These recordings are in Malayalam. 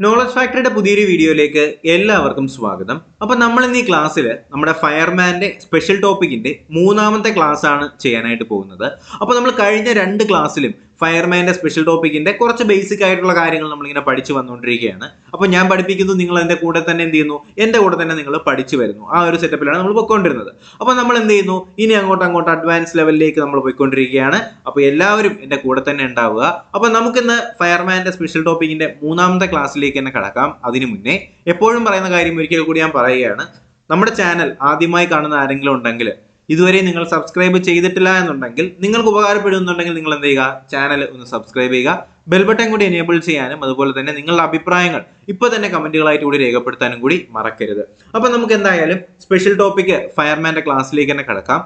നോളജ് ഫാക്ടറിയുടെ പുതിയൊരു വീഡിയോയിലേക്ക് എല്ലാവർക്കും സ്വാഗതം. അപ്പൊ നമ്മൾ ഇന്ന് ഈ ക്ലാസ്സിൽ നമ്മുടെ ഫയർമാന്റെ സ്പെഷ്യൽ ടോപ്പിക്കിന്റെ മൂന്നാമത്തെ ക്ലാസ് ആണ് ചെയ്യാനായിട്ട് പോകുന്നത്. അപ്പൊ നമ്മൾ കഴിഞ്ഞ രണ്ട് ക്ലാസ്സിലും ഫയർമാന്റെ സ്പെഷ്യൽ ടോപ്പിക്കിന്റെ കുറച്ച് ബേസിക് ആയിട്ടുള്ള കാര്യങ്ങൾ നമ്മളിങ്ങനെ പഠിച്ചു വന്നുകൊണ്ടിരിക്കുകയാണ്. അപ്പൊ ഞാൻ പഠിപ്പിക്കുന്നു, നിങ്ങൾ എന്റെ കൂടെ തന്നെ എന്ത് ചെയ്യുന്നു, എന്റെ കൂടെ തന്നെ നിങ്ങൾ പഠിച്ചു വരുന്നു. ആ ഒരു സെറ്റപ്പിലാണ് നമ്മൾ പോയിക്കൊണ്ടിരുന്നത്. അപ്പൊ നമ്മൾ എന്ത് ചെയ്യുന്നു, ഇനി അങ്ങോട്ട് അഡ്വാൻസ് ലെവലിലേക്ക് നമ്മൾ പോയിക്കൊണ്ടിരിക്കുകയാണ്. അപ്പൊ എല്ലാവരും എന്റെ കൂടെ തന്നെ ഉണ്ടാവുക. അപ്പൊ നമുക്കിന്ന് ഫയർമാന്റെ സ്പെഷ്യൽ ടോപ്പിക്കിന്റെ മൂന്നാമത്തെ ക്ലാസ്സിലേക്ക് തന്നെ കടക്കാം. അതിനു മുന്നേ എപ്പോഴും പറയുന്ന കാര്യം ഒരിക്കൽ കൂടി ഞാൻ പറയുകയാണ്, നമ്മുടെ ചാനൽ ആദ്യമായി കാണുന്ന ആരെങ്കിലും ഉണ്ടെങ്കിൽ, ഇതുവരെ നിങ്ങൾ സബ്സ്ക്രൈബ് ചെയ്തിട്ടില്ല എന്നുണ്ടെങ്കിൽ, നിങ്ങൾക്ക് ഉപകാരപ്പെടുന്നുണ്ടെങ്കിൽ നിങ്ങൾ എന്ത് ചെയ്യുക, ചാനൽ ഒന്ന് സബ്സ്ക്രൈബ് ചെയ്യുക, ബെൽ ബട്ടൺ കൂടി എനേബിൾ ചെയ്യാനും അതുപോലെ തന്നെ നിങ്ങളുടെ അഭിപ്രായങ്ങൾ ഇപ്പോൾ തന്നെ കമന്റുകളായിട്ട് കൂടി രേഖപ്പെടുത്താനും കൂടി മറക്കരുത്. അപ്പൊ നമുക്ക് എന്തായാലും സ്പെഷ്യൽ ടോപ്പിക് ഫയർമാന്റെ ക്ലാസ്സിലേക്ക് തന്നെ കടക്കാം.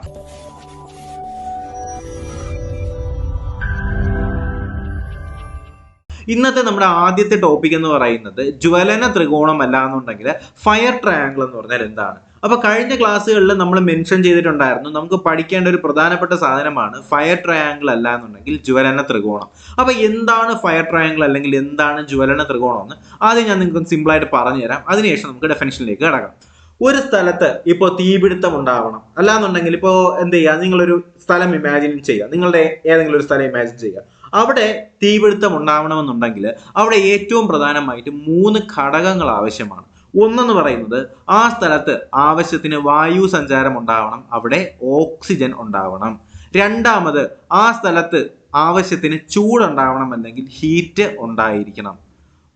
ഇന്നത്തെ നമ്മുടെ ആദ്യത്തെ ടോപ്പിക് എന്ന് പറയുന്നത് ജ്വലന ത്രികോണം അല്ല എന്നുണ്ടെങ്കിൽ ഫയർ ട്രയാങ്കിൾ എന്ന് പറഞ്ഞാൽ എന്താണ്. അപ്പൊ കഴിഞ്ഞ ക്ലാസ്സുകളിൽ നമ്മൾ മെൻഷൻ ചെയ്തിട്ടുണ്ടായിരുന്നു, നമുക്ക് പഠിക്കേണ്ട ഒരു പ്രധാനപ്പെട്ട സാധനമാണ് ഫയർ ട്രയാങ്കിൾ അല്ല എന്നുണ്ടെങ്കിൽ ജ്വലന ത്രികോണം. അപ്പൊ എന്താണ് ഫയർ ട്രയാങ്കിൾ അല്ലെങ്കിൽ എന്താണ് ജ്വലന ത്രികോണം എന്ന് ആദ്യം ഞാൻ നിങ്ങൾക്ക് സിമ്പിൾ ആയിട്ട് പറഞ്ഞു തരാം. അതിനുശേഷം നമുക്ക് ഡെഫിനിഷനിലേക്ക് കടക്കാം. ഒരു സ്ഥലത്ത് ഇപ്പോൾ തീപിടുത്തം ഉണ്ടാവണം അല്ലാന്നുണ്ടെങ്കിൽ ഇപ്പോൾ എന്ത് ചെയ്യുക, നിങ്ങളൊരു സ്ഥലം ഇമാജിൻ ചെയ്യുക, നിങ്ങളുടെ ഏതെങ്കിലും ഒരു സ്ഥലം ഇമാജിൻ ചെയ്യുക, അവിടെ തീപിടുത്തം ഉണ്ടാവണമെന്നുണ്ടെങ്കിൽ അവിടെ ഏറ്റവും പ്രധാനമായിട്ട് 3 ഘടകങ്ങൾ ആവശ്യമാണ്. ഒന്നെന്ന് പറയുന്നത് ആ സ്ഥലത്ത് ആവശ്യത്തിന് വായു സഞ്ചാരം ഉണ്ടാവണം, അവിടെ ഓക്സിജൻ ഉണ്ടാവണം. രണ്ടാമത് ആ സ്ഥലത്ത് ആവശ്യത്തിന് ചൂടുണ്ടാവണം അല്ലെങ്കിൽ ഹീറ്റ് ഉണ്ടായിരിക്കണം.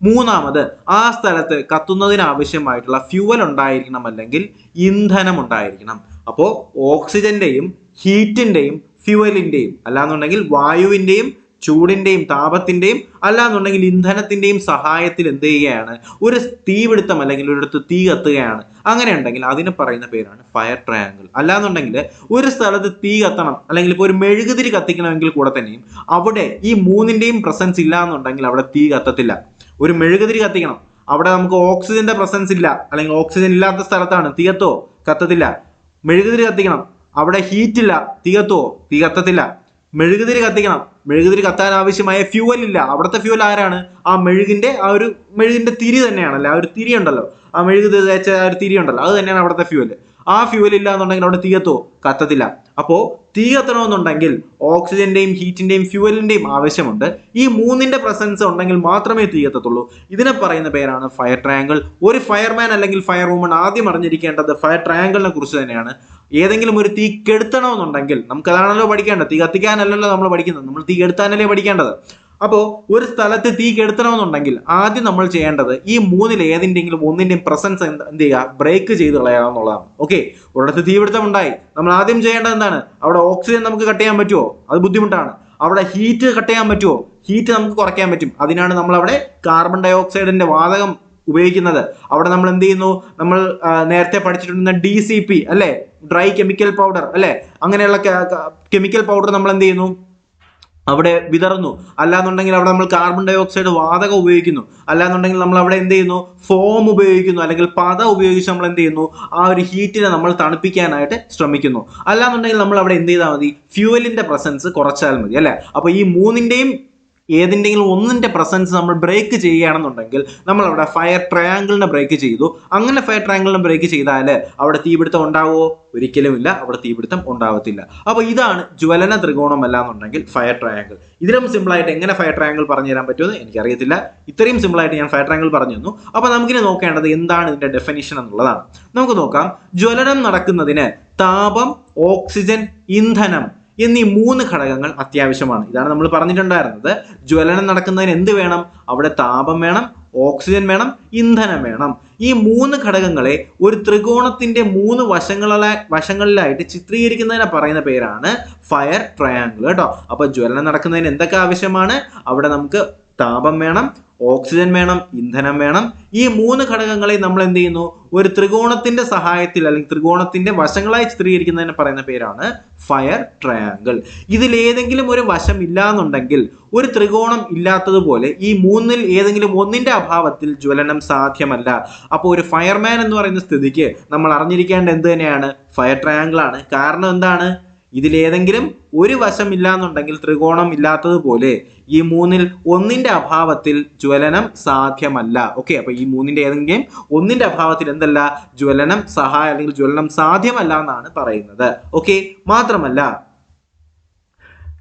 മൂന്നാമത് ആ സ്ഥലത്ത് കത്തുന്നതിന് ആവശ്യമായിട്ടുള്ള ഫ്യൂവൽ ഉണ്ടായിരിക്കണം അല്ലെങ്കിൽ ഇന്ധനം ഉണ്ടായിരിക്കണം. അപ്പോൾ ഓക്സിജന്റെയും ഹീറ്റിന്റെയും ഫ്യൂവലിന്റെയും അല്ലാന്നുണ്ടെങ്കിൽ വായുവിന്റെയും ചൂടിന്റെയും താപത്തിന്റെയും അല്ലാന്നുണ്ടെങ്കിൽ ഇന്ധനത്തിന്റെയും സഹായത്തിൽ എന്ത് ചെയ്യുകയാണ്, ഒരു തീപിടുത്തം അല്ലെങ്കിൽ ഒരിടത്ത് തീ കത്തുകയാണ്. അങ്ങനെ ഉണ്ടെങ്കിൽ അതിന് പറയുന്ന പേരാണ് ഫയർ ട്രയാങ്കിൾ. അല്ലാന്നുണ്ടെങ്കിൽ ഒരു സ്ഥലത്ത് തീ കത്തണം അല്ലെങ്കിൽ ഇപ്പോൾ ഒരു മെഴുകുതിരി കത്തിക്കണമെങ്കിൽ കൂടെ തന്നെയും അവിടെ ഈ 3ന്റെയും പ്രസൻസ് ഇല്ല എന്നുണ്ടെങ്കിൽ അവിടെ തീ കത്തത്തില്ല. ഒരു മെഴുകുതിരി കത്തിക്കണം, അവിടെ നമുക്ക് ഓക്സിജന്റെ പ്രസൻസ് ഇല്ല അല്ലെങ്കിൽ ഓക്സിജൻ ഇല്ലാത്ത സ്ഥലത്താണ്, തീ കത്തോ, കത്തത്തില്ല. മെഴുകുതിരി കത്തിക്കണം, അവിടെ ഹീറ്റ് ഇല്ല, തീ കത്തോ, തീ കത്തത്തില്ല. മെഴുകുതിരി കത്തിക്കണം, മെഴുകുതിരി കത്താൻ ആവശ്യമായ ഫ്യൂവൽ ഇല്ല, അവിടുത്തെ ഫ്യൂവൽ ആരാണ്, ആ മെഴുകിന്റെ തിരി തന്നെയാണല്ലോ, ആ ഒരു തിരി ഉണ്ടല്ലോ, ആ മെഴുകുതിരി തേച്ച ആ ഒരു തിരി ഉണ്ടല്ലോ, അത് തന്നെയാണ് അവിടുത്തെ ഫ്യൂവൽ. ആ ഫ്യൂവൽ ഇല്ല എന്നുണ്ടെങ്കിൽ അവിടെ തീ കത്തോ, കത്തത്തില്ല. അപ്പോ തീ കത്തണമെന്നുണ്ടെങ്കിൽ ഓക്സിജന്റെയും ഹീറ്റിന്റെയും ഫ്യൂവലിന്റെയും ആവശ്യമുണ്ട്. ഈ 3ന്റെ പ്രസൻസ് ഉണ്ടെങ്കിൽ മാത്രമേ തീ കത്തത്തുള്ളൂ. ഇതിനെ പറയുന്ന പേരാണ് ഫയർ ട്രയാങ്കിൾ. ഒരു ഫയർമാൻ അല്ലെങ്കിൽ ഫയർ വുമൺ ആദ്യം അറിഞ്ഞിരിക്കേണ്ടത് ഫയർ ട്രയാങ്കിളിനെ കുറിച്ച് തന്നെയാണ്. ഏതെങ്കിലും ഒരു തീ കെടുത്തണമെന്നുണ്ടെങ്കിൽ നമുക്കതാണല്ലോ പഠിക്കേണ്ടത്, തീ കത്തിക്കാനല്ലല്ലോ നമ്മൾ പഠിക്കുന്നത്, നമ്മൾ തീ കെടുത്താനല്ലേ പഠിക്കേണ്ടത്. അപ്പോൾ ഒരു സ്ഥലത്ത് തീ കെടുത്തണമെന്നുണ്ടെങ്കിൽ ആദ്യം നമ്മൾ ചെയ്യേണ്ടത് ഈ 3ൽ ഏതിൻ്റെങ്കിലും ഒന്നിൻ്റെയും പ്രസൻസ് എന്ത് ചെയ്യുക, ബ്രേക്ക് ചെയ്ത് കളയുക എന്നുള്ളതാണ്. ഓക്കെ, ഒരിടത്ത് തീപിടുത്തം ഉണ്ടായി, നമ്മൾ ആദ്യം ചെയ്യേണ്ടത് എന്താണ്, അവിടെ ഓക്സിജൻ നമുക്ക് കട്ട് ചെയ്യാൻ പറ്റുമോ, അത് ബുദ്ധിമുട്ടാണ്. അവിടെ ഹീറ്റ് കട്ട് ചെയ്യാൻ പറ്റുമോ, ഹീറ്റ് നമുക്ക് കുറയ്ക്കാൻ പറ്റും. അതിനാണ് നമ്മൾ അവിടെ കാർബൺ ഡൈ ഓക്സൈഡിന്റെ വാതകം ഉപയോഗിക്കുന്നത്. അവിടെ നമ്മൾ എന്ത് ചെയ്യുന്നു, നമ്മൾ നേരത്തെ പഠിച്ചിട്ടുണ്ടെന്ന DCP അല്ലെ, ഡ്രൈ കെമിക്കൽ പൗഡർ അല്ലെ, അങ്ങനെയുള്ള കെമിക്കൽ പൗഡർ നമ്മൾ എന്ത് ചെയ്യുന്നു, അവിടെ വിതറുന്നു. അല്ലാന്നുണ്ടെങ്കിൽ അവിടെ നമ്മൾ കാർബൺ ഡൈ ഓക്സൈഡ് വാതകം ഉപയോഗിക്കുന്നു. അല്ലാന്നുണ്ടെങ്കിൽ നമ്മൾ അവിടെ എന്ത് ചെയ്യുന്നു, ഫോം ഉപയോഗിക്കുന്നു അല്ലെങ്കിൽ പത ഉപയോഗിച്ച് നമ്മൾ എന്ത് ചെയ്യുന്നു, ആ ഒരു ഹീറ്റിനെ നമ്മൾ തണുപ്പിക്കാനായിട്ട് ശ്രമിക്കുന്നു. അല്ലാന്നുണ്ടെങ്കിൽ നമ്മൾ അവിടെ എന്ത് ചെയ്താൽ മതി, ഫ്യൂവലിന്റെ പ്രസൻസ് കുറച്ചാൽ മതി അല്ലെ. അപ്പൊ ഈ 3ന്റെയും ഏതിൻ്റെങ്കിലും ഒന്നിന്റെ പ്രസൻസ് നമ്മൾ ബ്രേക്ക് ചെയ്യുകയാണെന്നുണ്ടെങ്കിൽ നമ്മൾ അവിടെ ഫയർ ട്രയാങ്കിളിനെ ബ്രേക്ക് ചെയ്തു. അങ്ങനെ ഫയർ ട്രയാങ്കിളിനെ ബ്രേക്ക് ചെയ്താൽ അവിടെ തീപിടുത്തം ഉണ്ടാവുമോ, ഒരിക്കലുമില്ല, അവിടെ തീപിടുത്തം ഉണ്ടാവത്തില്ല. അപ്പൊ ഇതാണ് ജ്വലന ത്രികോണം അല്ല എന്നുണ്ടെങ്കിൽ ഫയർ ട്രയാങ്കിൾ. ഇതിലും സിമ്പിൾ ആയിട്ട് എങ്ങനെ ഫയർ ട്രയാങ്കിൾ പറഞ്ഞു തരാൻ പറ്റുമെന്ന് എനിക്കറിയത്തില്ല. ഇത്രയും സിമ്പിൾ ആയിട്ട് ഞാൻ ഫയർ ട്രയാങ്കിൾ പറഞ്ഞു തന്നു. അപ്പൊ നമുക്കിനി നോക്കേണ്ടത് എന്താണ് ഇതിന്റെ ഡെഫിനിഷൻ എന്നുള്ളതാണ്. നമുക്ക് നോക്കാം. ജ്വലനം നടക്കുന്നതിന് താപം, ഓക്സിജൻ, ഇന്ധനം എന്നീ 3 ഘടകങ്ങൾ അത്യാവശ്യമാണ്. ഇതാണ് നമ്മൾ പറഞ്ഞിട്ടുണ്ടായിരുന്നത്. ജ്വലനം നടക്കുന്നതിന് എന്ത് വേണം, അവിടെ താപം വേണം, ഓക്സിജൻ വേണം, ഇന്ധനം വേണം. ഈ 3 ഘടകങ്ങളെ ഒരു ത്രികോണത്തിന്റെ 3 വശങ്ങളിലായിട്ട് ചിത്രീകരിക്കുന്നതിനെ പറയുന്ന പേരാണ് ഫയർ ട്രയാങ്കിൾ കേട്ടോ. അപ്പൊ ജ്വലനം നടക്കുന്നതിന് എന്തൊക്കെ ആവശ്യമാണ്, അവിടെ നമുക്ക് താപം വേണം, ഓക്സിജൻ വേണം, ഇന്ധനം വേണം. ഈ 3 ഘടകങ്ങളെ നമ്മൾ എന്ത് ചെയ്യുന്നു, ഒരു ത്രികോണത്തിന്റെ സഹായത്തിൽ അല്ലെങ്കിൽ ത്രികോണത്തിന്റെ വശങ്ങളായി ചിത്രീകരിക്കുന്നതിന് പറയുന്ന പേരാണ് ഫയർ ട്രയാങ്കിൾ. ഇതിൽ ഏതെങ്കിലും ഒരു വശം ഇല്ലാന്നുണ്ടെങ്കിൽ, ഒരു ത്രികോണം ഇല്ലാത്തതുപോലെ ഈ 3ൽ ഏതെങ്കിലും ഒന്നിന്റെ അഭാവത്തിൽ ജ്വലനം സാധ്യമല്ല. അപ്പോൾ ഒരു ഫയർമാൻ എന്ന് പറയുന്ന സ്ഥിതിക്ക് നമ്മൾ അറിഞ്ഞിരിക്കേണ്ട എന്ത് തന്നെയാണ്, ഫയർ ട്രയാങ്കിൾ ആണ്. കാരണം എന്താണ്, ഇതിലേതെങ്കിലും ഒരു വശം ഇല്ലാന്നുണ്ടെങ്കിൽ ത്രികോണം ഇല്ലാത്തതുപോലെ ഈ മൂന്നിൽ ഒന്നിന്റെ അഭാവത്തിൽ ജ്വലനം സാധ്യമല്ല. ഓക്കെ, അപ്പൊ ഈ മൂന്നിന്റെ ഏതെങ്കിലും ഒന്നിന്റെ അഭാവത്തിൽ എന്തല്ല, ജ്വലനം അല്ലെങ്കിൽ ജ്വലനം സാധ്യമല്ല എന്നാണ് പറയുന്നത്. ഓക്കെ, മാത്രമല്ല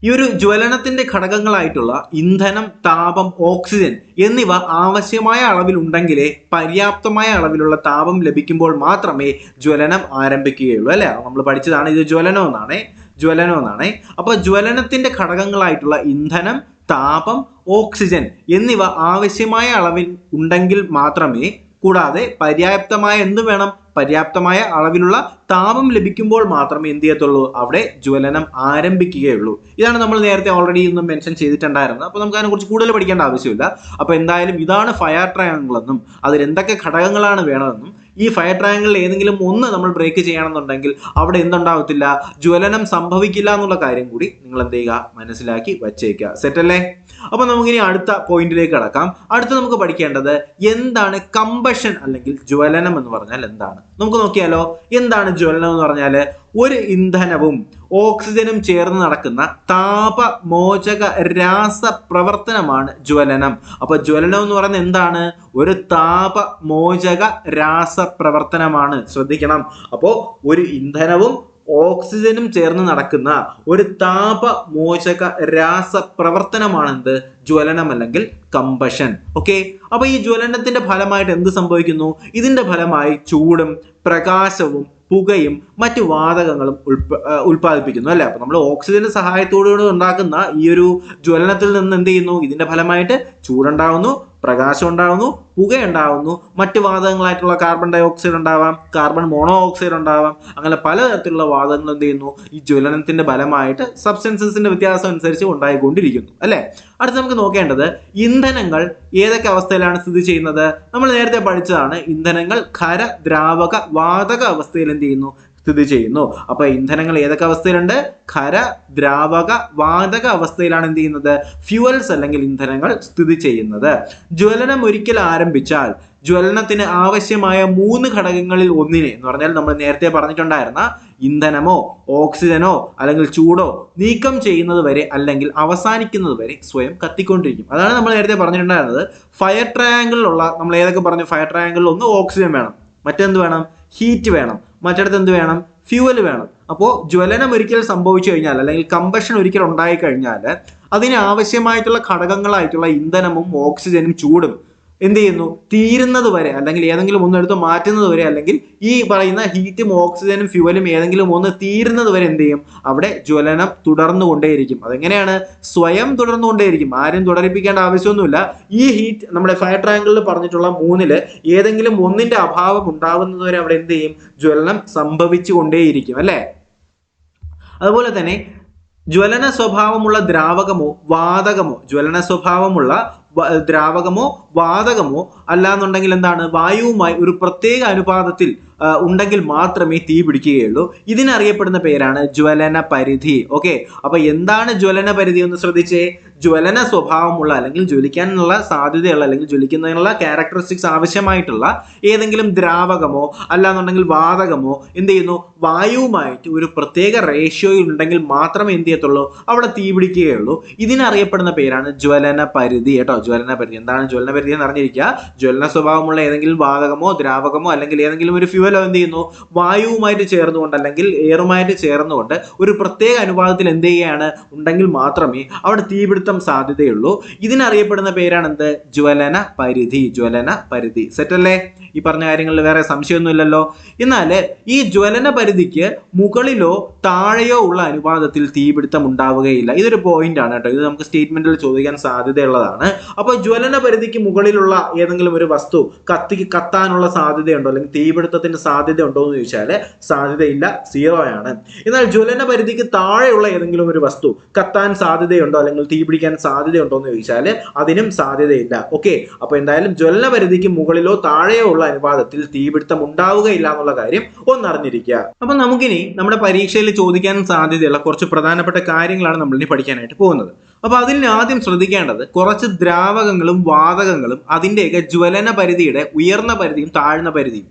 ഈ ഒരു ജ്വലനത്തിന്റെ ഘടകങ്ങളായിട്ടുള്ള ഇന്ധനം, താപം, ഓക്സിജൻ എന്നിവ ആവശ്യമായ അളവിൽ ഉണ്ടെങ്കിലേ പര്യാപ്തമായ അളവിലുള്ള താപം ലഭിക്കുമ്പോൾ മാത്രമേ ജ്വലനം ആരംഭിക്കുകയുള്ളൂ. അല്ലെ, നമ്മൾ പഠിച്ചതാണ് ഇത് ജ്വലനം എന്നാണ്. അപ്പൊ ജ്വലനത്തിന്റെ ഘടകങ്ങളായിട്ടുള്ള ഇന്ധനം, താപം, ഓക്സിജൻ എന്നിവ ആവശ്യമായ അളവിൽ ഉണ്ടെങ്കിൽ മാത്രമേ, കൂടാതെ പര്യാപ്തമായ അളവിലുള്ള താപം ലഭിക്കുമ്പോൾ മാത്രമേ എന്ത് ചെയ്യത്തുള്ളൂ, അവിടെ ജ്വലനം ആരംഭിക്കുകയുള്ളൂ. ഇതാണ് നമ്മൾ നേരത്തെ ഓൾറെഡി ഇന്നും മെൻഷൻ ചെയ്തിട്ടുണ്ടായിരുന്നത്. അപ്പോൾ നമുക്ക് അതിനെക്കുറിച്ച് കൂടുതൽ പഠിക്കേണ്ട ആവശ്യമില്ല. അപ്പോൾ എന്തായാലും ഇതാണ് ഫയർ ട്രയാങ്കിൾ എന്നും അതിൽ എന്തൊക്കെ ഘടകങ്ങളാണ് വേണമെന്നും ഈ ഫയർ ട്രയാങ്കിളിൽ ഏതെങ്കിലും ഒന്ന് നമ്മൾ ബ്രേക്ക് ചെയ്യണമെന്നുണ്ടെങ്കിൽ അവിടെ എന്തുണ്ടാവത്തില്ല, ജ്വലനം സംഭവിക്കില്ല എന്നുള്ള കാര്യം കൂടി നിങ്ങൾ എന്ത് ചെയ്യുക, മനസ്സിലാക്കി വച്ചേക്കുക. സെറ്റല്ലേ? അപ്പൊ നമുക്കിനി അടുത്ത പോയിന്റിലേക്ക് കടക്കാം. അടുത്ത നമുക്ക് പഠിക്കേണ്ടത് എന്താണ് കമ്പഷൻ അല്ലെങ്കിൽ ജ്വലനം എന്ന് പറഞ്ഞാൽ എന്താണ്. നമുക്ക് നോക്കിയാലോ. എന്താണ് ജ്വലനം എന്ന് പറഞ്ഞാൽ ഒരു ഇന്ധനവും ഓക്സിജനും ചേർന്ന് നടക്കുന്ന താപമോചക രാസ പ്രവർത്തനമാണ് ജ്വലനം. അപ്പൊ ജ്വലനം എന്ന് പറയുന്നത് എന്താണ്, ഒരു താപമോചക രാസ പ്രവർത്തനമാണ്. ശ്രദ്ധിക്കണം. അപ്പോ ഒരു ഇന്ധനവും ഓക്സിജനും ചേർന്ന് നടക്കുന്ന ഒരു താപമോചക രാസ പ്രവർത്തനമാണെന്ത്, ജ്വലനം അല്ലെങ്കിൽ കമ്പഷൻ. ഓക്കെ, അപ്പൊ ഈ ജ്വലനത്തിന്റെ ഫലമായിട്ട് എന്ത് സംഭവിക്കുന്നു, ഇതിന്റെ ഫലമായി ചൂടും പ്രകാശവും പുകയും മറ്റു വാതകങ്ങളും ഉൽപ്പാദിപ്പിക്കുന്നു. അല്ലെ, അപ്പൊ നമ്മൾ ഓക്സിജന്റെ സഹായത്തോടുകൂടി ഉണ്ടാക്കുന്ന ഈ ഒരു ജ്വലനത്തിൽ നിന്ന് എന്ത് ചെയ്യുന്നു, ഇതിന്റെ ഫലമായിട്ട് ചൂടുണ്ടാവുന്നു, പ്രകാശം ഉണ്ടാവുന്നു, പുക ഉണ്ടാവുന്നു, മറ്റു വാതകങ്ങളായിട്ടുള്ള കാർബൺ ഡൈ ഓക്സൈഡ് ഉണ്ടാവാം, കാർബൺ മോണോ ഓക്സൈഡ് ഉണ്ടാവാം. അങ്ങനെ പലതരത്തിലുള്ള വാതകങ്ങൾ എന്ത് ചെയ്യുന്നു, ഈ ജ്വലനത്തിന്റെ ഫലമായിട്ട് സബ്സ്റ്റൻസസിന്റെ വ്യത്യാസം അനുസരിച്ച് ഉണ്ടായിക്കൊണ്ടിരിക്കുന്നു. അല്ലെ, അടുത്ത് നമുക്ക് നോക്കേണ്ടത് ഇന്ധനങ്ങൾ ഏതൊക്കെ അവസ്ഥയിലാണ് സ്ഥിതി ചെയ്യുന്നത്. നമ്മൾ നേരത്തെ പഠിച്ചതാണ്, ഇന്ധനങ്ങൾ ഖര, ദ്രാവക, വാതക അവസ്ഥയിൽ എന്ത് ചെയ്യുന്നു, സ്ഥിതി ചെയ്യുന്നു. അപ്പൊ ഇന്ധനങ്ങൾ ഏതൊക്കെ അവസ്ഥയിലുണ്ട്, ഖര, ദ്രാവക, വാതക അവസ്ഥയിലാണ് എന്ത് ചെയ്യുന്നത്, ഫ്യൂവൽസ് അല്ലെങ്കിൽ ഇന്ധനങ്ങൾ സ്ഥിതി ചെയ്യുന്നത്. ജ്വലനം ഒരിക്കൽ ആരംഭിച്ചാൽ ജ്വലനത്തിന് ആവശ്യമായ 3 ഘടകങ്ങളിൽ ഒന്നിനെ എന്ന് പറഞ്ഞാൽ നമ്മൾ നേരത്തെ പറഞ്ഞിട്ടുണ്ടായിരുന്ന ഇന്ധനമോ ഓക്സിജനോ അല്ലെങ്കിൽ ചൂടോ നീക്കം ചെയ്യുന്നത് വരെ അല്ലെങ്കിൽ അവസാനിക്കുന്നത് വരെ സ്വയം കത്തിക്കൊണ്ടിരിക്കും. അതാണ് നമ്മൾ നേരത്തെ പറഞ്ഞിട്ടുണ്ടായിരുന്നത്. ഫയർ ട്രയാങ്കിളിലുള്ള നമ്മൾ ഏതൊക്കെ പറഞ്ഞു, ഫയർ ട്രയാങ്കിളിൽ ഒന്ന് ഓക്സിജൻ വേണം, മറ്റെന്ത് വേണം, ഹീറ്റ് വേണം, മറ്റിടത്ത് എന്ത് വേണം, ഫ്യൂവൽ വേണം. അപ്പോൾ ജ്വലനം ഒരിക്കൽ സംഭവിച്ചു കഴിഞ്ഞാൽ അല്ലെങ്കിൽ കമ്പഷൻ ഒരിക്കൽ ഉണ്ടായി കഴിഞ്ഞാൽ അതിന് ആവശ്യമായിട്ടുള്ള ഘടകങ്ങളായിട്ടുള്ള ഇന്ധനവും ഓക്സിജനും ചൂടും എന്ത് ചെയ്യുന്നു, തീരുന്നത് വരെ അല്ലെങ്കിൽ ഏതെങ്കിലും ഒന്നെടുത്ത് മാറ്റുന്നത് വരെ അല്ലെങ്കിൽ ഈ പറയുന്ന ഹീറ്റും ഓക്സിജനും ഫ്യൂവലും ഏതെങ്കിലും ഒന്ന് തീരുന്നത് വരെ എന്ത് ചെയ്യും, അവിടെ ജ്വലനം തുടർന്നുകൊണ്ടേയിരിക്കും. അതെങ്ങനെയാണ്, സ്വയം തുടർന്നുകൊണ്ടേയിരിക്കും. ആരും തുടരിപ്പിക്കേണ്ട ആവശ്യമൊന്നുമില്ല. ഈ ഹീറ്റ് നമ്മുടെ ഫയർ ട്രയാങ്കിളിൽ പറഞ്ഞിട്ടുള്ള 3-ൽ ഏതെങ്കിലും ഒന്നിന്റെ അഭാവം ഉണ്ടാവുന്നത് വരെ അവിടെ എന്ത് ചെയ്യും, ജ്വലനം സംഭവിച്ചു കൊണ്ടേയിരിക്കും. അല്ലെ, അതുപോലെ തന്നെ ജ്വലന സ്വഭാവമുള്ള ദ്രാവകമോ വാതകമോ, ജ്വലന സ്വഭാവമുള്ള ദ്രാവകമോ വാതകമോ അല്ലാന്നുണ്ടെങ്കിൽ എന്താണ്, വായുവുമായി ഒരു പ്രത്യേക അനുപാതത്തിൽ ഉണ്ടെങ്കിൽ മാത്രമേ തീ പിടിക്കുകയുള്ളൂ. ഇതിനറിയപ്പെടുന്ന പേരാണ് ജ്വലന പരിധി. ഓക്കെ, അപ്പൊ എന്താണ് ജ്വലന പരിധി എന്ന് ശ്രദ്ധിച്ചേ. ജ്വലന സ്വഭാവമുള്ള അല്ലെങ്കിൽ ജ്വലിക്കാനുള്ള സാധ്യതയുള്ള അല്ലെങ്കിൽ ജ്വലിക്കുന്നതിനുള്ള ക്യാരക്ടറിസ്റ്റിക്സ് ആവശ്യമായിട്ടുള്ള ഏതെങ്കിലും ദ്രാവകമോ അല്ലാന്നുണ്ടെങ്കിൽ വാതകമോ എന്ത് ചെയ്യുന്നു, വായുവുമായിട്ട് ഒരു പ്രത്യേക റേഷ്യോയിൽ ഉണ്ടെങ്കിൽ മാത്രമേ എന്ത് ചെയ്യത്തുള്ളൂ, അവിടെ തീ പിടിക്കുകയുള്ളൂ. ഇതിനറിയപ്പെടുന്ന പേരാണ് ജ്വലന പരിധി. കേട്ടോ, ജ്വലന പരിധി. എന്താണ് ജ്വലന പരിധി എന്ന് അറിഞ്ഞിരിക്കുക. ജ്വലന സ്വഭാവമുള്ള ഏതെങ്കിലും വാതകമോ ദ്രാവകമോ അല്ലെങ്കിൽ ഏതെങ്കിലും ഒരു ഫ്യൂവലോ എന്ത് ചെയ്യുന്നു, വായുവുമായിട്ട് ചേർന്നുകൊണ്ട് അല്ലെങ്കിൽ എയറുമായിട്ട് ചേർന്നുകൊണ്ട് ഒരു പ്രത്യേക അനുപാതത്തിൽ എന്ത് ചെയ്യുകയാണ് ഉണ്ടെങ്കിൽ മാത്രമേ അവിടെ തീപിടുത്തം സാധ്യതയുള്ളൂ. ഇതിനറിയപ്പെടുന്ന പേരാണ് എന്ത്, ജ്വലന പരിധി. ജ്വലന പരിധി. സെറ്റല്ലേ? ഈ പറഞ്ഞ കാര്യങ്ങളിൽ വേറെ സംശയമൊന്നുമില്ലല്ലോ. എന്നാൽ ഈ ജ്വലന പരിധിക്ക് മുകളിലോ താഴെയോ ഉള്ള അനുപാതത്തിൽ തീപിടുത്തം ഉണ്ടാവുകയില്ല. ഇതൊരു പോയിന്റ് ആണ് കേട്ടോ. ഇത് നമുക്ക് സ്റ്റേറ്റ്മെന്റിൽ ചോദിക്കാൻ സാധ്യതയുള്ളതാണ്. അപ്പോൾ ജ്വലന പരിധിക്ക് മുകളിലുള്ള ഏതെങ്കിലും ഒരു വസ്തു കത്താനുള്ള സാധ്യതയുണ്ടോ അല്ലെങ്കിൽ തീപിടുത്തത്തിന് സാധ്യത ഉണ്ടോ എന്ന് ചോദിച്ചാൽ സാധ്യതയില്ല, 0 ആണ്. എന്നാൽ ജ്വലന പരിധിക്ക് താഴെയുള്ള ഏതെങ്കിലും ഒരു വസ്തു കത്താൻ സാധ്യതയുണ്ടോ അല്ലെങ്കിൽ തീ പിടിക്കാൻ സാധ്യതയുണ്ടോ എന്ന് ചോദിച്ചാൽ അതിനും സാധ്യതയില്ല. ഓക്കെ, അപ്പൊ എന്തായാലും ജ്വലന പരിധിക്ക് മുകളിലോ താഴെയോ ഉള്ള അനുപാതത്തിൽ തീപിടുത്തം ഉണ്ടാവുകയില്ല എന്നുള്ള കാര്യം ഒന്നറിഞ്ഞിരിക്കുക. അപ്പൊ നമുക്കിനി നമ്മുടെ പരീക്ഷയിൽ ചോദിക്കാൻ സാധ്യതയുള്ള കുറച്ച് പ്രധാനപ്പെട്ട കാര്യങ്ങളാണ് നമ്മൾ ഇനി പഠിക്കാനായിട്ട് പോകുന്നത്. അപ്പൊ അതിൽ ആദ്യം ശ്രദ്ധിക്കേണ്ടത് കുറച്ച് ദ്രാവകങ്ങളും വാതകങ്ങളും അതിന്റെയൊക്കെ ജ്വലന പരിധിയുടെ ഉയർന്ന പരിധിയും താഴ്ന്ന പരിധിയും.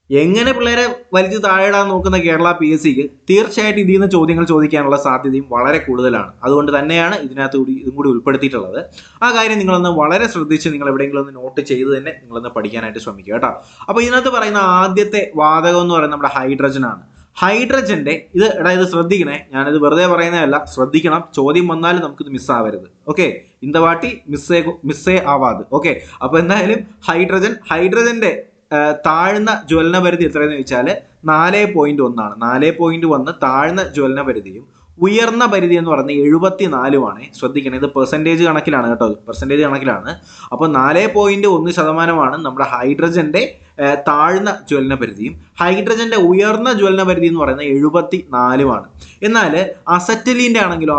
എങ്ങനെ പിള്ളേരെ വലിച്ചു താഴെയിടാൻ നോക്കുന്ന കേരള PSCക്ക് തീർച്ചയായിട്ടും ഇതിൽ നിന്ന് ചോദ്യങ്ങൾ ചോദിക്കാനുള്ള സാധ്യതയും വളരെ കൂടുതലാണ്. അതുകൊണ്ട് തന്നെയാണ് ഇതും കൂടി ഉൾപ്പെടുത്തിയിട്ടുള്ളത്. ആ കാര്യം നിങ്ങളൊന്ന് വളരെ ശ്രദ്ധിച്ച് നിങ്ങൾ എവിടെയെങ്കിലും ഒന്ന് നോട്ട് ചെയ്ത് തന്നെ നിങ്ങളൊന്ന് പഠിക്കാനായിട്ട് ശ്രമിക്കുക കേട്ടോ. അപ്പോൾ ഇതിനകത്ത് പറയുന്ന ആദ്യത്തെ വാതകം എന്ന് പറയുന്നത് നമ്മുടെ ഹൈഡ്രജൻ ആണ്. ഹൈഡ്രജന്റെ ഇത് ശ്രദ്ധിക്കണേ, ഞാനിത് വെറുതെ പറയുന്നതല്ല, ശ്രദ്ധിക്കണം. ചോദ്യം വന്നാലും നമുക്കിത് മിസ്സാവരുത്. ഓക്കെ, ഇന്ത വാട്ടി മിസ്സേ ആവാത്. ഓക്കെ, അപ്പൊ എന്തായാലും ഹൈഡ്രജന്റെ താഴ്ന്ന ജ്വലന പരിധി എത്രയെന്ന് ചോദിച്ചാൽ 4.1 ആണ്. 4.1 താഴ്ന്ന ജ്വലന പരിധിയും ഉയർന്ന പരിധി എന്ന് പറയുന്നത് 74ആണ്. ശ്രദ്ധിക്കണം, ഇത് പെർസെൻറ്റേജ് കണക്കിലാണ് കേട്ടോ, പെർസെൻറ്റേജ് കണക്കിലാണ്. അപ്പോൾ 4.1% നമ്മുടെ ഹൈഡ്രജന്റെ താഴ്ന്ന ജ്വലന പരിധിയും ഹൈഡ്രജന്റെ ഉയർന്ന ജ്വലന പരിധി എന്ന് പറയുന്നത് 74ആണ്. എന്നാൽ അസറ്റലിന്റെ ആണെങ്കിലോ,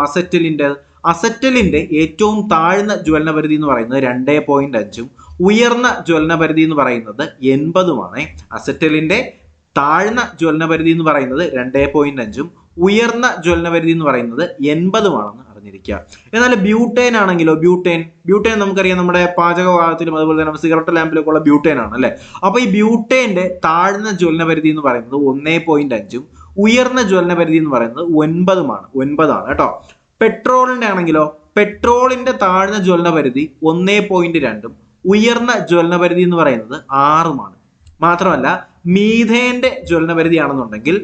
അസറ്റലിന്റെ ഏറ്റവും താഴ്ന്ന ജ്വലന പരിധി എന്ന് പറയുന്നത് 2.5ഉം ഉയർന്ന ജ്വലന പരിധി എന്ന് പറയുന്നത് 80ഉമാണ്. അസറ്റലിന്റെ താഴ്ന്ന ജ്വലന പരിധി എന്ന് പറയുന്നത് 2.5ഉം ഉയർന്ന ജ്വലന പരിധി എന്ന് പറയുന്നത് 80ഉമാണെന്ന് അറിഞ്ഞിരിക്കുക. എന്നാൽ ബ്യൂട്ടേൻ ആണെങ്കിലോ, ബ്യൂട്ടേൻ നമുക്കറിയാം നമ്മുടെ പാചകവാതകത്തിലും അതുപോലെ തന്നെ സിഗരറ്റ് ലാമ്പിലൊക്കെ ഉള്ള ബ്യൂട്ടേൻ ആണ് അല്ലെ. അപ്പൊ ഈ ബ്യൂട്ടേന്റെ താഴ്ന്ന ജ്വലന പരിധി എന്ന് പറയുന്നത് 1.5ഉം ഉയർന്ന ജ്വലന പരിധി എന്ന് പറയുന്നത് 9ആണ് കേട്ടോ. പെട്രോളിന്റെ ആണെങ്കിലോ, പെട്രോളിന്റെ താഴ്ന്ന ജ്വലന പരിധി 1.2ഉം ഉയർന്ന ജ്വലന പരിധി എന്ന് പറയുന്നത് 6ഉമാണ്. മാത്രമല്ല മീഥേന്റെ ജ്വലന പരിധി ആണെന്നുണ്ടെങ്കിൽ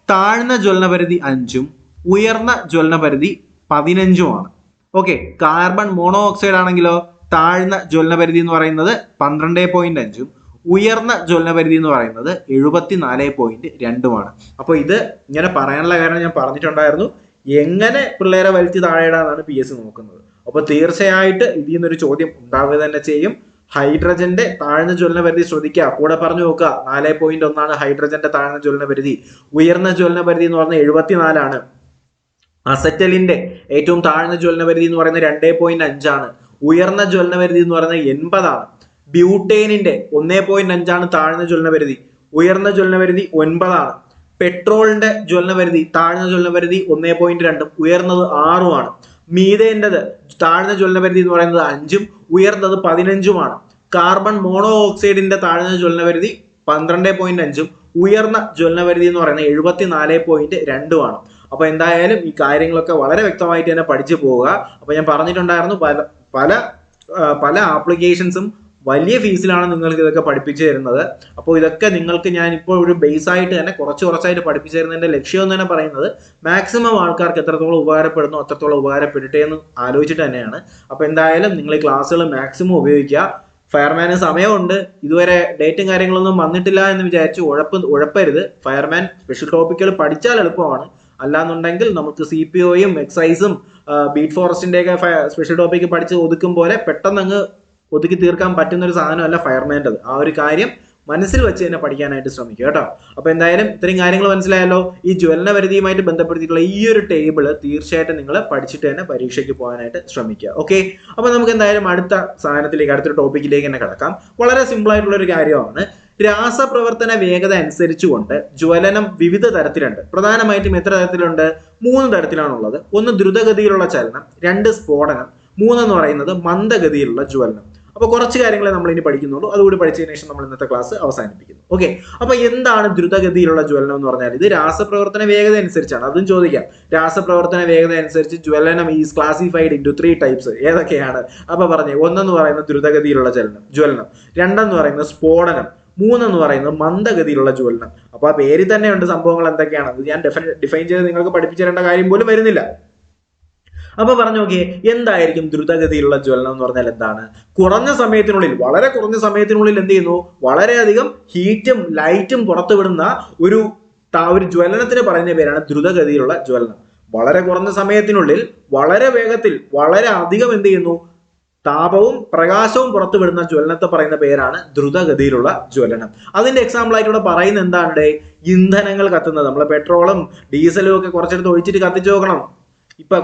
താഴ്ന്ന ജ്വലന പരിധി 5ഉം ഉയർന്ന ജ്വലന പരിധി 15ഉമാണ്. ഓക്കെ, കാർബൺ മോണോക്സൈഡ് ആണെങ്കിലോ താഴ്ന്ന ജ്വലന പരിധി എന്ന് പറയുന്നത് 12.5ഉം ഉയർന്ന ജ്വലന പരിധി എന്ന് പറയുന്നത് 74.2ഉമാണ്. അപ്പോൾ ഇത് ഇങ്ങനെ പറയാനുള്ള കാരണം ഞാൻ പറഞ്ഞിട്ടുണ്ടായിരുന്നു, എങ്ങനെ പിള്ളേരെ വലിച്ചു താഴെയിടാനാണ് PSC നോക്കുന്നത്. അപ്പോൾ തീർച്ചയായിട്ട് ഇതിൽ നിന്നൊരു ചോദ്യം ഉണ്ടാവുക തന്നെ ചെയ്യും. ഹൈഡ്രജന്റെ താഴ്ന്ന ജ്വലന പരിധി ശ്രദ്ധിക്കുക, കൂടെ പറഞ്ഞു നോക്കുക. 4.1 ഹൈഡ്രജന്റെ താഴ്ന്ന ജ്വലന പരിധി. ഉയർന്ന ജ്വലന പരിധി എന്ന് പറഞ്ഞാൽ 74ആണ്. അസറ്റലിന്റെ ഏറ്റവും താഴ്ന്ന ജ്വലന പരിധി എന്ന് പറയുന്നത് 2.5ആണ്. ഉയർന്ന ജ്വലന പരിധി എന്ന് പറയുന്നത് 80ആണ്. ബ്യൂട്ടേനിന്റെ 1.5ആണ് താഴ്ന്ന ജ്വലന പരിധി, ഉയർന്ന ജ്വലന പരിധി 9ആണ്. പെട്രോളിന്റെ ജ്വലന പരിധി താഴ്ന്ന ജ്വലന പരിധി 1.2ഉം ഉയർന്നത് 6ഉമാണ്. മീഥേന്റേത് താഴ്ന്ന ജ്വലന പരിധി എന്ന് പറയുന്നത് 5ഉം ഉയർന്നത് 15ഉമാണ്. കാർബൺ മോണോ ഓക്സൈഡിന്റെ താഴ്ന്ന ജ്വലന പരിധി 12.5ഉം ഉയർന്ന ജ്വലന പരിധി എന്ന് പറയുന്നത് 74.2ആണ്. അപ്പൊ എന്തായാലും ഈ കാര്യങ്ങളൊക്കെ വളരെ വ്യക്തമായിട്ട് തന്നെ പഠിച്ചു പോവുക. അപ്പൊ ഞാൻ പറഞ്ഞിട്ടുണ്ടായിരുന്നു, പല ആപ്ലിക്കേഷൻസും വലിയ ഫീസിലാണ് നിങ്ങൾക്ക് ഇതൊക്കെ പഠിപ്പിച്ചു തരുന്നത്. അപ്പോൾ ഇതൊക്കെ നിങ്ങൾക്ക് ഞാൻ ഇപ്പോൾ ഒരു ബേസ് ആയിട്ട് തന്നെ കുറച്ചായിട്ട് പഠിപ്പിച്ചു തരുന്നതിന്റെ ലക്ഷ്യം എന്ന് തന്നെ പറയുന്നത് മാക്സിമം ആൾക്കാർക്ക് എത്രത്തോളം ഉപകാരപ്പെടുന്നു അത്രത്തോളം ഉപകാരപ്പെടട്ടെ എന്ന് ആലോചിച്ചിട്ട് തന്നെയാണ്. അപ്പോൾ എന്തായാലും നിങ്ങൾ ഈ ക്ലാസ്സുകൾ മാക്സിമം ഉപയോഗിക്കുക. ഫയർമാന് സമയമുണ്ട്, ഇതുവരെ ഡേറ്റും കാര്യങ്ങളൊന്നും വന്നിട്ടില്ല എന്ന് വിചാരിച്ച് ഉഴപ്പരുത്. ഫയർമാൻ സ്പെഷ്യൽ ടോപ്പിക്കുകൾ പഠിച്ചാൽ എളുപ്പമാണ്. അല്ലാന്നുണ്ടെങ്കിൽ നമുക്ക് CPOയും എക്സൈസും ബീറ്റ് ഫോറസ്റ്റിന്റെയൊക്കെ സ്പെഷ്യൽ ടോപ്പിക്ക് പഠിച്ച് ഒതുക്കും പോലെ പെട്ടെന്ന് അങ്ങ് ഒതുക്കി തീർക്കാൻ പറ്റുന്ന ഒരു സാധനമല്ല ഫയർമാൻ്റെത്. ആ ഒരു കാര്യം മനസ്സിൽ വെച്ച് തന്നെ പഠിക്കാനായിട്ട് ശ്രമിക്കുക കേട്ടോ. അപ്പൊ എന്തായാലും ഇത്രയും കാര്യങ്ങൾ മനസ്സിലായല്ലോ. ഈ ജ്വലന പരിധിയുമായിട്ട് ബന്ധപ്പെടുത്തിയിട്ടുള്ള ഈ ഒരു ടേബിള് തീർച്ചയായിട്ടും നിങ്ങൾ പഠിച്ചിട്ട് തന്നെ പരീക്ഷയ്ക്ക് പോകാനായിട്ട് ശ്രമിക്കുക. ഓക്കെ, അപ്പൊ നമുക്ക് എന്തായാലും അടുത്തൊരു ടോപ്പിക്കിലേക്ക് തന്നെ കിടക്കാം. വളരെ സിമ്പിൾ ആയിട്ടുള്ള ഒരു കാര്യമാണ്. രാസപ്രവർത്തന വേഗത അനുസരിച്ചുകൊണ്ട് ജ്വലനം വിവിധ തരത്തിലുണ്ട്. പ്രധാനമായിട്ടും എത്ര തരത്തിലുണ്ട്? 3 തരത്തിലാണുള്ളത്. 1 ദ്രുതഗതിയിലുള്ള ചലനം, 2 സ്ഫോടനം, 3 എന്ന് പറയുന്നത് മന്ദഗതിയിലുള്ള ജ്വലനം. അപ്പൊ കുറച്ച് കാര്യങ്ങളെ നമ്മൾ ഇനി പഠിക്കുന്നുള്ളൂ. അതുകൂടി പഠിച്ചതിന് ശേഷം നമ്മൾ ഇന്നത്തെ ക്ലാസ് അവസാനിപ്പിക്കുന്നു. ഓക്കെ, അപ്പൊ എന്താണ് ദ്രുതഗതിയിലുള്ള ജ്വലനം എന്ന് പറഞ്ഞാൽ? ഇത് രാസപ്രവർത്തന വേഗത അനുസരിച്ചാണ്. അതും ചോദിക്കാം. രാസപ്രവർത്തന വേഗത അനുസരിച്ച് ജ്വലനം ഈസ് ക്ലാസിഫൈഡ് ഇൻടു 3 ടൈപ്സ്. ഏതൊക്കെയാണ്? അപ്പൊ പറഞ്ഞേ, 1 എന്ന് പറയുന്നത് ദ്രുതഗതിയിലുള്ള ജ്വലനം, 2 എന്ന് പറയുന്നത് സ്ഫോടനം, 3 എന്ന് പറയുന്നത് മന്ദഗതിയിലുള്ള ജ്വലനം. അപ്പൊ ആ പേരിൽ തന്നെ ഉണ്ട് സംഭവങ്ങൾ എന്തൊക്കെയാണ്. അത് ഞാൻ ഡിഫൈൻ ചെയ്ത് നിങ്ങൾക്ക് പഠിപ്പിച്ചു തരേണ്ട കാര്യം പോലും വരുന്നില്ല. അപ്പൊ പറഞ്ഞു നോക്കിയേ, എന്തായിരിക്കും ദ്രുതഗതിയിലുള്ള ജ്വലനം എന്ന് പറഞ്ഞാൽ എന്താണ്? വളരെ കുറഞ്ഞ സമയത്തിനുള്ളിൽ എന്ത് ചെയ്യുന്നു? വളരെയധികം ഹീറ്റും ലൈറ്റും പുറത്തുവിടുന്ന ഒരു ജ്വലനത്തിന് പറയുന്ന പേരാണ് ദ്രുതഗതിയിലുള്ള ജ്വലനം. വളരെ കുറഞ്ഞ സമയത്തിനുള്ളിൽ വളരെ വേഗത്തിൽ വളരെ അധികം എന്ത് ചെയ്യുന്നു? താപവും പ്രകാശവും പുറത്തുവിടുന്ന ജ്വലനത്തെ പറയുന്ന പേരാണ് ദ്രുതഗതിയിലുള്ള ജ്വലനം. അതിന്റെ എക്സാമ്പിൾ ആയിട്ട് ഇവിടെ പറയുന്നത് എന്താണ്? ഇന്ധനങ്ങൾ കത്തുന്നത്. നമ്മളെ പെട്രോളും ഡീസലും ഒക്കെ കുറച്ചെടുത്ത് ഒഴിച്ചിട്ട് കത്തിച്ചു നോക്കണം. ഇപ്പൊ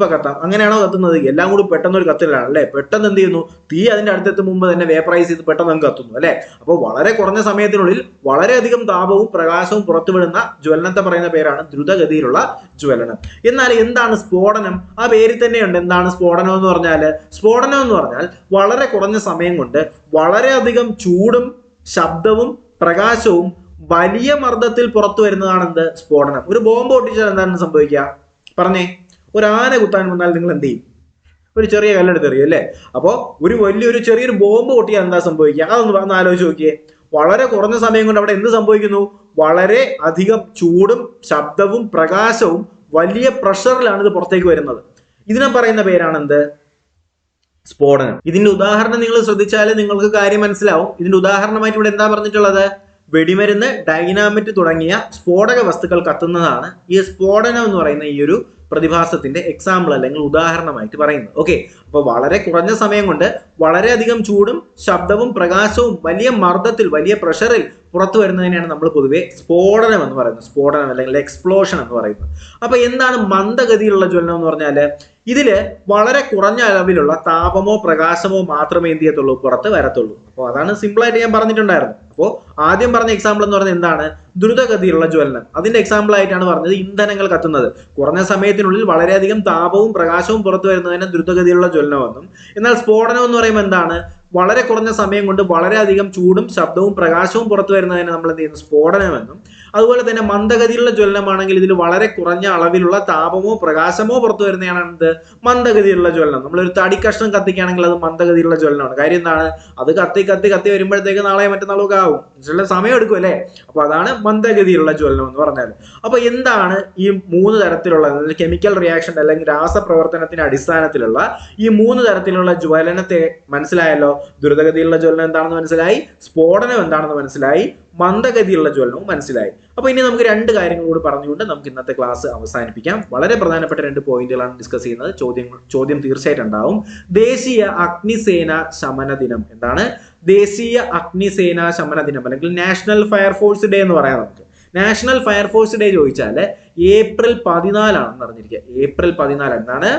കത്താം അങ്ങനെയാണോ കത്തുന്നത്? എല്ലാം കൂടി പെട്ടെന്ന് ഒരു കത്തിലാണ് അല്ലെ. പെട്ടെന്ന് എന്ത് ചെയ്യുന്നു? തീ അതിന്റെ അടുത്തെത്തും മുമ്പ് തന്നെ വേപ്പറൈസ് ചെയ്ത് പെട്ടെന്ന് അങ്ങ് കത്തുന്നു അല്ലെ. അപ്പോൾ വളരെ കുറഞ്ഞ സമയത്തിനുള്ളിൽ വളരെയധികം താപവും പ്രകാശവും പുറത്തുവിടുന്ന ജ്വലനത്തെ പറയുന്ന പേരാണ് ദ്രുതഗതിയിലുള്ള ജ്വലനം. എന്നാൽ എന്താണ് സ്ഫോടനം? ആ പേരിൽ തന്നെയുണ്ട്. എന്താണ് സ്ഫോടനം എന്ന് പറഞ്ഞാൽ? സ്ഫോടനം എന്ന് പറഞ്ഞാൽ വളരെ കുറഞ്ഞ സമയം കൊണ്ട് വളരെയധികം ചൂടും ശബ്ദവും പ്രകാശവും വലിയ മർദ്ദത്തിൽ പുറത്തു വരുന്നതാണ് എന്ത്? സ്ഫോടനം. ഒരു ബോംബ് പൊട്ടിച്ചാൽ എന്താണ് സംഭവിക്കുക? പറഞ്ഞേ. ഒരു ആന കുത്താൻ വന്നാൽ നിങ്ങൾ എന്ത് ചെയ്യും? ഒരു ചെറിയ കല്ലെടുത്ത് എറിയും അല്ലേ? അപ്പോൾ വലിയൊരു ചെറിയൊരു ബോംബ് പൊട്ടിയാൽ എന്താ സംഭവിക്കുക? അതൊന്ന് ആലോചിച്ച് നോക്കിയേ. വളരെ കുറഞ്ഞ സമയം കൊണ്ട് അവിടെ എന്ത് സംഭവിക്കുന്നു? വളരെ അധികം ചൂടും ശബ്ദവും പ്രകാശവും വലിയ പ്രഷറിലാണ് ഇത് പുറത്തേക്ക് വരുന്നത്. ഇതിനെ പറയുന്ന പേരാണ് എന്ത്? സ്ഫോടനം. ഇതിന്റെ ഉദാഹരണം നിങ്ങൾ ശ്രദ്ധിച്ചാൽ നിങ്ങൾക്ക് കാര്യം മനസ്സിലാവും. ഇതിന്റെ ഉദാഹരണമായിട്ട് ഇവിടെ എന്താ പറഞ്ഞിട്ടുള്ളത്? വെടിമരുന്ന്, ഡൈനാമിറ്റ് തുടങ്ങിയ സ്ഫോടക വസ്തുക്കൾ കത്തുന്നതാണ് ഈ സ്ഫോടനം എന്ന് പറയുന്ന ഈ ഒരു പ്രതിഭാസത്തിന്റെ എക്സാമ്പിൾ അല്ലെങ്കിൽ ഉദാഹരണമായിട്ട് പറയുന്നത്. ഓക്കെ, അപ്പൊ വളരെ കുറഞ്ഞ സമയം കൊണ്ട് വളരെയധികം ചൂടും ശബ്ദവും പ്രകാശവും വലിയ മർദ്ദത്തിൽ വലിയ പ്രഷറിൽ പുറത്തു വരുന്നതിനെയാണ് നമ്മൾ പൊതുവെ സ്ഫോടനം എന്ന് പറയുന്നത്. സ്ഫോടനം അല്ലെങ്കിൽ എക്സ്പ്ലോഷൻ എന്ന് പറയുന്നത്. അപ്പൊ എന്താണ് മന്ദഗതിയിലുള്ള ജ്വലനം എന്ന് പറഞ്ഞാല്? ഇതില് വളരെ കുറഞ്ഞ അളവിലുള്ള താപമോ പ്രകാശമോ മാത്രമേ എന്ത് ചെയ്യത്തുള്ളൂ? പുറത്ത് വരത്തുള്ളൂ. അപ്പോൾ അതാണ് സിമ്പിൾ ആയിട്ട് ഞാൻ പറഞ്ഞിട്ടുണ്ടായിരുന്നു. അപ്പോൾ ആദ്യം പറഞ്ഞ എക്സാമ്പിൾ എന്ന് പറഞ്ഞാൽ എന്താണ്? ദ്രുതഗതിയിലുള്ള ജ്വലനം. അതിന്റെ എക്സാമ്പിൾ ആയിട്ടാണ് പറഞ്ഞത് ഇന്ധനങ്ങൾ കത്തുന്നത്. കുറഞ്ഞ സമയത്തിനുള്ളിൽ വളരെയധികം താപവും പ്രകാശവും പുറത്തു വരുന്നതിന് ദ്രുതഗതിയിലുള്ള ജ്വലനമെന്നും, എന്നാൽ സ്ഫോടനം എന്ന് പറയുമ്പോൾ എന്താണ്? വളരെ കുറഞ്ഞ സമയം കൊണ്ട് വളരെയധികം ചൂടും ശബ്ദവും പ്രകാശവും പുറത്തു വരുന്നതിന് നമ്മൾ എന്ത് ചെയ്യുന്നു? സ്ഫോടനമെന്നും. അതുപോലെ തന്നെ മന്ദഗതിയിലുള്ള ജ്വലനമാണെങ്കിൽ ഇതിൽ വളരെ കുറഞ്ഞ അളവിലുള്ള താപമോ പ്രകാശമോ പുറത്തു വരുന്നതാണ് എന്ത്? മന്ദഗതിയിലുള്ള ജ്വലനം. നമ്മളൊരു തടി കഷ്ണം കത്തിക്കുകയാണെങ്കിൽ അത് മന്ദഗതിയിലുള്ള ജ്വലനമാണ്. കാര്യം എന്താണ്? അത് കത്തി വരുമ്പോഴത്തേക്ക് നാളെ മറ്റന്നാളൊക്കെ ആവും. ചില സമയം എടുക്കും അല്ലേ? അപ്പൊ അതാണ് മന്ദഗതിയിലുള്ള ജ്വലനം എന്ന് പറഞ്ഞാൽ. അപ്പൊ എന്താണ് ഈ മൂന്ന് തരത്തിലുള്ള കെമിക്കൽ റിയാക്ഷൻ അല്ലെങ്കിൽ രാസപ്രവർത്തനത്തിന്റെ അടിസ്ഥാനത്തിലുള്ള ഈ മൂന്ന് തരത്തിലുള്ള ജ്വലനത്തെ മനസ്സിലായല്ലോ? ദ്രുതഗതിയിലുള്ള ജ്വലനം എന്താണെന്ന് മനസ്സിലായി, സ്ഫോടനം എന്താണെന്ന് മനസ്സിലായി, മന്ദഗതിയിലുള്ള ജ്വലനവും മനസ്സിലായി. അപ്പൊ ഇനി നമുക്ക് രണ്ട് കാര്യങ്ങൾ കൂടി പറഞ്ഞുകൊണ്ട് നമുക്ക് ഇന്നത്തെ ക്ലാസ് അവസാനിപ്പിക്കാം. വളരെ പ്രധാനപ്പെട്ട രണ്ട് പോയിന്റുകളാണ് ഡിസ്കസ് ചെയ്യുന്നത്. ചോദ്യം തീർച്ചയായിട്ടും ഉണ്ടാവും. ദേശീയ അഗ്നിസേന ശമന ദിനം എന്താണ്? ദേശീയ അഗ്നിസേന ശമന ദിനം അല്ലെങ്കിൽ നാഷണൽ ഫയർഫോഴ്സ് ഡേ എന്ന് പറയാം നമുക്ക്. നാഷണൽ ഫയർഫോഴ്സ് ഡേ ചോദിച്ചാൽ ഏപ്രിൽ 14 അറിഞ്ഞിരിക്കുക. ഏപ്രിൽ 14 എന്താണ്?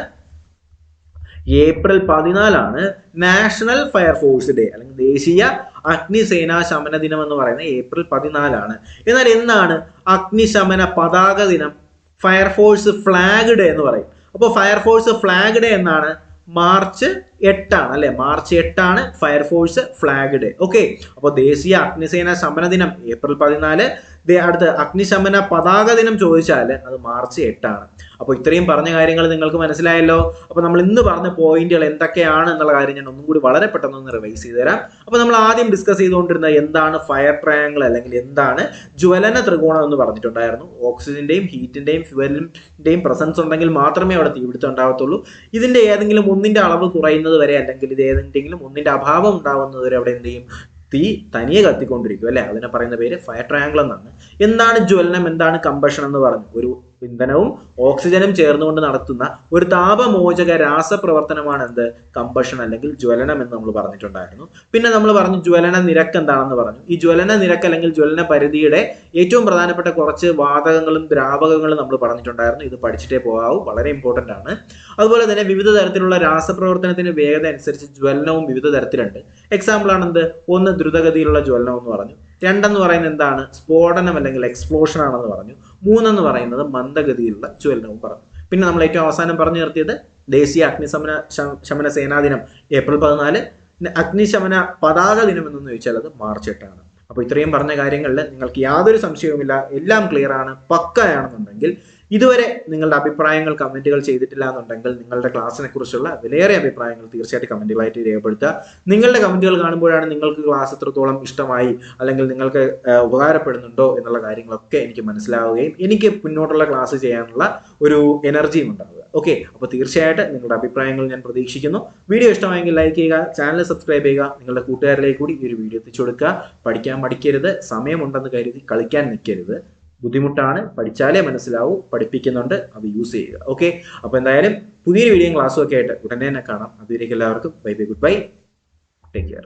ഏപ്രിൽ 14 നാഷണൽ ഫയർഫോഴ്സ് ഡേ അല്ലെങ്കിൽ ദേശീയ അഗ്നിസേന ശമന ദിനം എന്ന് പറയുന്നത് ഏപ്രിൽ 14. എന്നാൽ എന്നാണ് അഗ്നിശമന പതാക ദിനം? ഫയർഫോഴ്സ് ഫ്ലാഗ് ഡേ എന്ന് പറയും. അപ്പോൾ ഫയർഫോഴ്സ് ഫ്ലാഗ് ഡേ എന്നാണ്? മാർച്ച് 8 അല്ലെ? March 8 fire force flag day. Okay, അപ്പോൾ ദേശീയ അഗ്നിസേന ശമന ദിനം ഏപ്രിൽ 14. അടുത്ത അഗ്നിശമന പതാക ദിനം ചോദിച്ചാൽ അത് മാർച്ച് 8. അപ്പോൾ ഇത്രയും പറഞ്ഞ കാര്യങ്ങൾ നിങ്ങൾക്ക് മനസ്സിലായല്ലോ. അപ്പോൾ നമ്മൾ ഇന്ന് പറഞ്ഞ പോയിന്റുകൾ എന്തൊക്കെയാണ് എന്നുള്ള കാര്യം ഞാൻ ഒന്നും കൂടി വളരെ പെട്ടെന്ന് ഒന്ന് റിവൈസ് ചെയ്ത് തരാം. അപ്പോൾ നമ്മൾ ആദ്യം ഡിസ്കസ് ചെയ്തുകൊണ്ടിരുന്ന എന്താണ് ഫയർ ട്രയാങ്കിൾ അല്ലെങ്കിൽ എന്താണ് ജ്വലന ത്രികോണം എന്ന് പറഞ്ഞിട്ടുണ്ടായിരുന്നു. ഓക്സിജന്റെയും ഹീറ്റിന്റെയും ഫ്യൂവലിന്റെയും പ്രസൻസ് ഉണ്ടെങ്കിൽ മാത്രമേ അവിടെ തീപിടുത്തം ഉണ്ടാകത്തുള്ളൂ. ഇതിന്റെ ഏതെങ്കിലും ഒന്നിന്റെ അളവ് കുറയുന്നത് വരെ അല്ലെങ്കിൽ ഇത് ഏതെങ്കിലും ഒന്നിന്റെ അഭാവം ഉണ്ടാവുന്നത് വരെ അവിടെ എന്ത് ചെയ്യും? തീ തനിയെ കത്തിക്കൊണ്ടിരിക്കും അല്ലെ? അതിനെ പറയുന്ന പേര് ഫയർ ട്രയാങ്കിൾ എന്നാണ്. എന്താണ് ജ്വലനം? എന്താണ് കമ്പഷൻ എന്ന് പറഞ്ഞു? ഒരു ഇന്ധനവും ഓക്സിജനും ചേർന്നുകൊണ്ട് നടത്തുന്ന ഒരു താപമോചക രാസപ്രവർത്തനമാണ് എന്ത്? കമ്പഷൻ അല്ലെങ്കിൽ ജ്വലനം എന്ന് നമ്മൾ പറഞ്ഞിട്ടുണ്ടായിരുന്നു. പിന്നെ നമ്മൾ പറഞ്ഞു ജ്വലന നിരക്ക് എന്താണെന്ന് പറഞ്ഞു. ഈ ജ്വലന നിരക്ക് അല്ലെങ്കിൽ ജ്വലന പരിധിയുടെ ഏറ്റവും പ്രധാനപ്പെട്ട കുറച്ച് വാതകങ്ങളും ദ്രാവകങ്ങളും നമ്മൾ പറഞ്ഞിട്ടുണ്ടായിരുന്നു. ഇത് പഠിച്ചിട്ടേ പോകാവൂ, വളരെ ഇമ്പോർട്ടന്റ് ആണ്. അതുപോലെ തന്നെ വിവിധ തരത്തിലുള്ള രാസപ്രവർത്തനത്തിന്റെ വേഗത അനുസരിച്ച് ജ്വലനവും വിവിധ തരത്തിലുണ്ട്. എക്സാമ്പിൾ ആണ് എന്ത്? ഒന്ന് ദ്രുതഗതിയിലുള്ള ജ്വലനം എന്ന് പറഞ്ഞു. രണ്ടെന്ന് പറയുന്നത് എന്താണ്? സ്ഫോടനം അല്ലെങ്കിൽ എക്സ്പ്ലോഷൻ ആണെന്ന് പറഞ്ഞു. മൂന്നെന്ന് പറയുന്നത് മന്ദഗതിയിലുള്ള ജ്വലനവും പറഞ്ഞു. പിന്നെ നമ്മൾ ഏറ്റവും അവസാനം പറഞ്ഞു നിർത്തിയത് ദേശീയ ശമന സേനാ ദിനം ഏപ്രിൽ 14, അഗ്നിശമന പതാക ദിനം എന്ന് ചോദിച്ചാൽ അത് മാർച്ച് 8. അപ്പോൾ ഇത്രയും പറഞ്ഞ കാര്യങ്ങളിൽ നിങ്ങൾക്ക് യാതൊരു സംശയവുമില്ല, എല്ലാം ക്ലിയർ ആണ്, പക്കയാണെന്നുണ്ടെങ്കിൽ ഇതുവരെ നിങ്ങളുടെ അഭിപ്രായങ്ങൾ കമന്റുകൾ ചെയ്തിട്ടില്ല എന്നുണ്ടെങ്കിൽ നിങ്ങളുടെ ക്ലാസ്സിനെ കുറിച്ചുള്ള വിലയേറെ അഭിപ്രായങ്ങൾ തീർച്ചയായിട്ടും കമന്റുകളായിട്ട് രേഖപ്പെടുത്തുക. നിങ്ങളുടെ കമന്റുകൾ കാണുമ്പോഴാണ് നിങ്ങൾക്ക് ക്ലാസ് എത്രത്തോളം ഇഷ്ടമായി അല്ലെങ്കിൽ നിങ്ങൾക്ക് ഉപകാരപ്പെടുന്നുണ്ടോ എന്നുള്ള കാര്യങ്ങളൊക്കെ എനിക്ക് മനസ്സിലാവുകയും എനിക്ക് മുന്നോട്ടുള്ള ക്ലാസ് ചെയ്യാനുള്ള ഒരു എനർജിയും ഉണ്ടാവുക. ഓക്കെ, അപ്പോൾ തീർച്ചയായിട്ടും നിങ്ങളുടെ അഭിപ്രായങ്ങൾ ഞാൻ പ്രതീക്ഷിക്കുന്നു. വീഡിയോ ഇഷ്ടമായെങ്കിൽ ലൈക്ക് ചെയ്യുക, ചാനൽ സബ്സ്ക്രൈബ് ചെയ്യുക, നിങ്ങളുടെ കൂട്ടുകാരിലേക്ക് കൂടി ഈ ഒരു വീഡിയോ എത്തിച്ചു കൊടുക്കുക. പഠിക്കാൻ മടിക്കരുത്, സമയമുണ്ടെന്ന് കരുതി കളിക്കാൻ നിൽക്കരുത്. ബുദ്ധിമുട്ടാണ്, പഠിച്ചാലേ മനസ്സിലാവൂ, പഠിപ്പിക്കുന്നുണ്ട്, അത് യൂസ് ചെയ്യുക. ഓക്കെ, അപ്പോൾ എന്തായാലും പുതിയൊരു വീഡിയോയും ക്ലാസ്സും ഒക്കെ ആയിട്ട് ഉടനെ തന്നെ കാണാം. അതുവരേക്കും എല്ലാവർക്കും bye bye, good bye, take care.